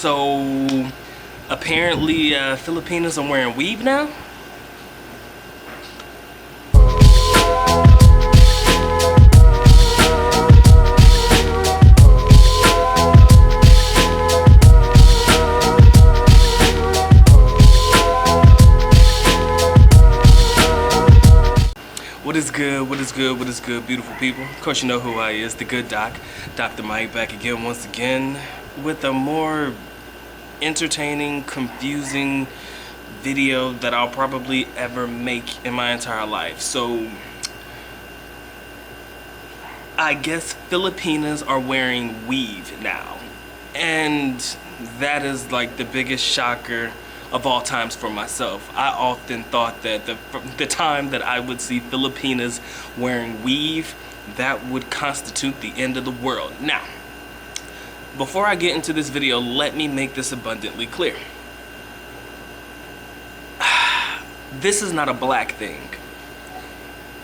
So apparently Filipinas are wearing weave now. What is good, what is good, what is good, beautiful people? Of course you know who I is, the good doc, Dr. Mike, back again once again with a more entertaining, confusing video that I'll probably ever make in my entire life. So I guess Filipinas are wearing weave now, and that is like the biggest shocker of all times for myself. I often thought that the time that I would see Filipinas wearing weave, that would constitute the end of the world. Now, before I get into this video, let me make this abundantly clear. This is not a black thing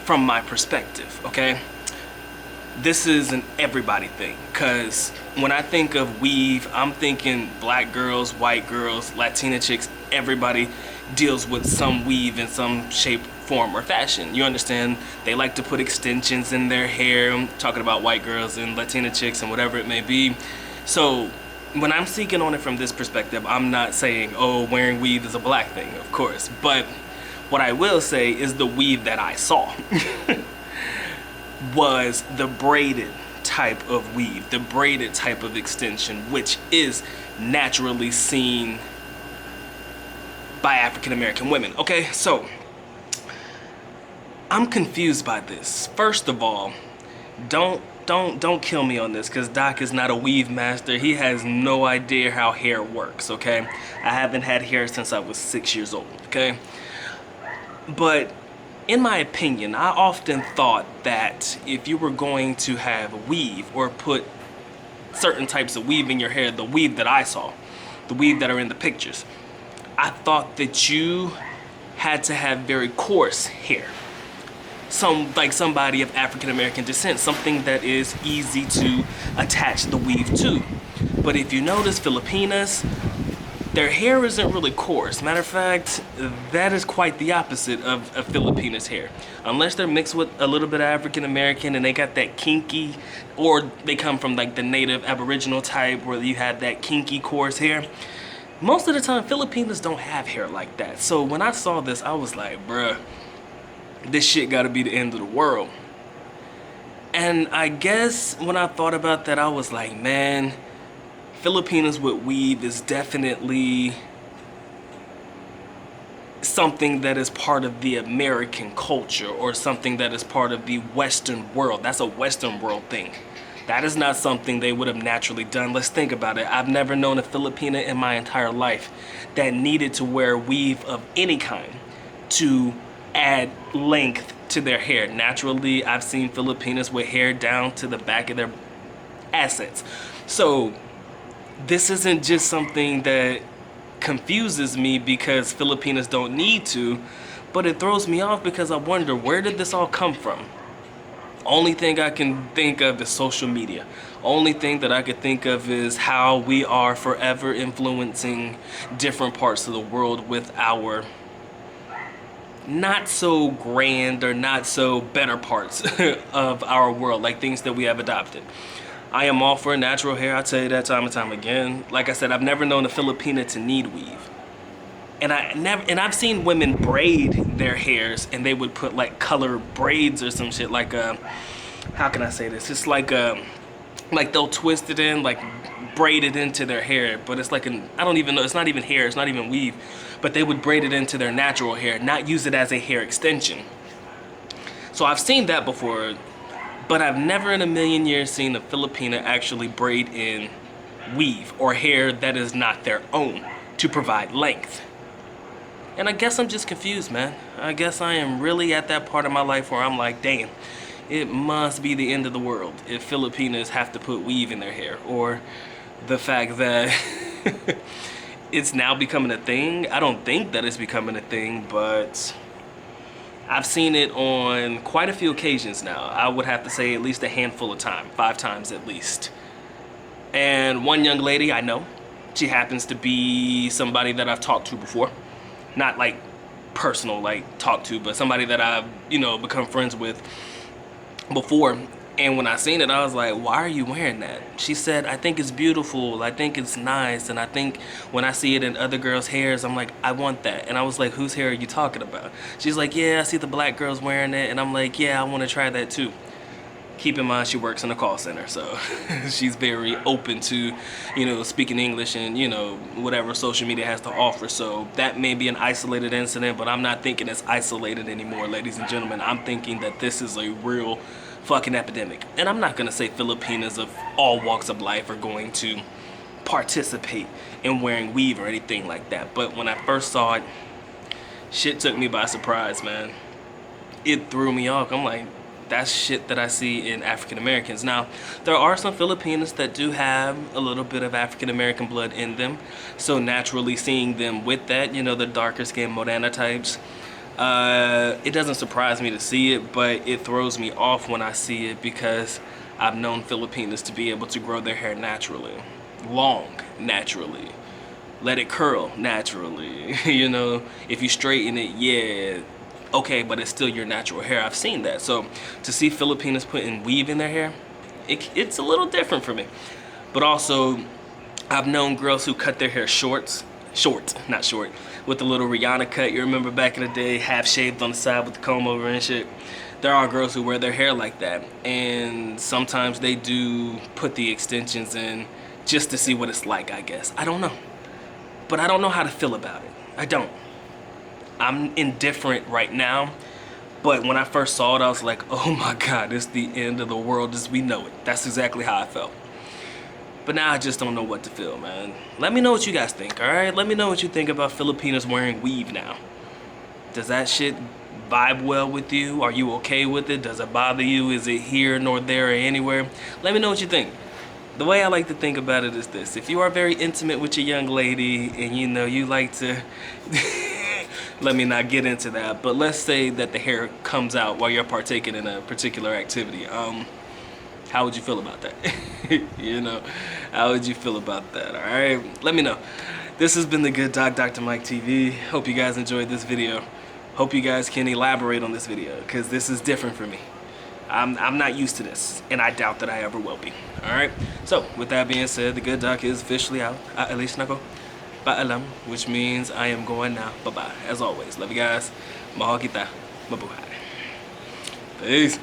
from my perspective, okay? This is an everybody thing, because when I think of weave, I'm thinking black girls, white girls, Latina chicks. Everybody deals with some weave in some shape, form, or fashion. You understand? They like to put extensions in their hair. I'm talking about white girls and Latina chicks and whatever it may be. So when I'm speaking on it from this perspective, I'm not saying, oh, wearing weave is a black thing, of course. But what I will say is the weave that I saw was the braided type of weave, the braided type of extension, which is naturally seen by African American women. Okay, so I'm confused by this. First of all, don't kill me on this, because Doc is not a weave master. He has no idea how hair works, okay? I haven't had hair since I was 6 years old, okay? But in my opinion, I often thought that if you were going to have weave or put certain types of weave in your hair, the weave that I saw, the weave that are in the pictures, I thought that you had to have very coarse hair. Like somebody of African American descent, something that is easy to attach the weave to. But if you notice, Filipinas, their hair isn't really coarse. Matter of fact, that is quite the opposite of Filipinas hair. Unless they're mixed with a little bit of African American and they got that kinky, or they come from like the native Aboriginal type where you have that kinky coarse hair. Most of the time, Filipinas don't have hair like that. So when I saw this, I was like, bruh, this shit gotta be the end of the world. And I guess when I thought about that, I was like, man, Filipinas with weave is definitely something that is part of the American culture, or something that is part of the Western world. That's a Western world thing. That is not something they would have naturally done. Let's think about it. I've never known a Filipina in my entire life that needed to wear weave of any kind to add length to their hair. Naturally, I've seen Filipinas with hair down to the back of their assets. So this isn't just something that confuses me because Filipinas don't need to, but it throws me off because I wonder, where did this all come from? Only thing I can think of is social media. Only thing that I could think of is how we are forever influencing different parts of the world with our not so grand or not so better parts of our world, like things that we have adopted. I am all for natural hair, I'll tell you that time and time again. Like I said, I've never known a Filipina to need weave. And I've seen women braid their hairs, and they would put like color braids or some shit, like how can I say this? It's like they'll twist it in, like braid it into their hair, but it's like I don't even know, it's not even hair, it's not even weave, but they would braid it into their natural hair, not use it as a hair extension. So I've seen that before, but I've never in a million years seen a Filipina actually braid in weave or hair that is not their own to provide length. And I guess I'm just confused, man. I guess I am really at that part of my life where I'm like, damn, it must be the end of the world if Filipinas have to put weave in their hair, or the fact that it's now becoming a thing. I don't think that it's becoming a thing, but I've seen it on quite a few occasions now. I would have to say at least a handful of times, 5 times at least. And one young lady I know, She happens to be somebody that I've talked to before. Not like personal, like talk to, but somebody that I've, you know, become friends with before. And when I seen it, I was like, why are you wearing that? She said, I think it's beautiful, I think it's nice, and I think when I see it in other girls' hairs, I'm like, I want that. And I was like, whose hair are you talking about? She's like, yeah, I see the black girls wearing it, and I'm like, yeah, I want to try that too. Keep in mind, she works in a call center, so she's very open to, you know, speaking English and, you know, whatever social media has to offer. So that may be an isolated incident, but I'm not thinking it's isolated anymore, ladies and gentlemen. I'm thinking that this is a real fucking epidemic. And I'm not gonna say Filipinas of all walks of life are going to participate in wearing weave or anything like that. But when I first saw it, shit took me by surprise, man. It threw me off. I'm like, that's shit that I see in African Americans. Now, there are some Filipinos that do have a little bit of African American blood in them. So naturally seeing them with that, you know, the darker skinned Morena types, it doesn't surprise me to see it, but it throws me off when I see it because I've known Filipinos to be able to grow their hair naturally, long naturally, let it curl naturally. You know, if you straighten it, yeah, okay, but it's still your natural hair. I've seen that. So to see Filipinos putting weave in their hair, it's a little different for me. But also, I've known girls who cut their hair short, not short, with the little Rihanna cut. You remember back in the day, half shaved on the side with the comb over and shit. There are girls who wear their hair like that, and sometimes they do put the extensions in just to see what it's like, I guess. I don't know. But I don't know how to feel about it. I don't. I'm indifferent right now, but when I first saw it, I was like, oh my God, it's the end of the world as we know it. That's exactly how I felt. But now I just don't know what to feel, man. Let me know what you guys think, all right? Let me know what you think about Filipinos wearing weave now. Does that shit vibe well with you? Are you okay with it? Does it bother you? Is it here nor there or anywhere? Let me know what you think. The way I like to think about it is this. If you are very intimate with your young lady and you know you like to... Let me not get into that, but let's say that the hair comes out while you're partaking in a particular activity. How would you feel about that? You know, how would you feel about that? All right, let me know. This has been the Good Doc, Dr. Mike TV. Hope you guys enjoyed this video. Hope you guys can elaborate on this video because this is different for me. I'm not used to this, and I doubt that I ever will be. All right. So with that being said, the Good Doc is officially out. At least nako. Paalam, which means I am going now. Bye-bye. As always, love you guys. Mahal kita. Mabuhay. Peace.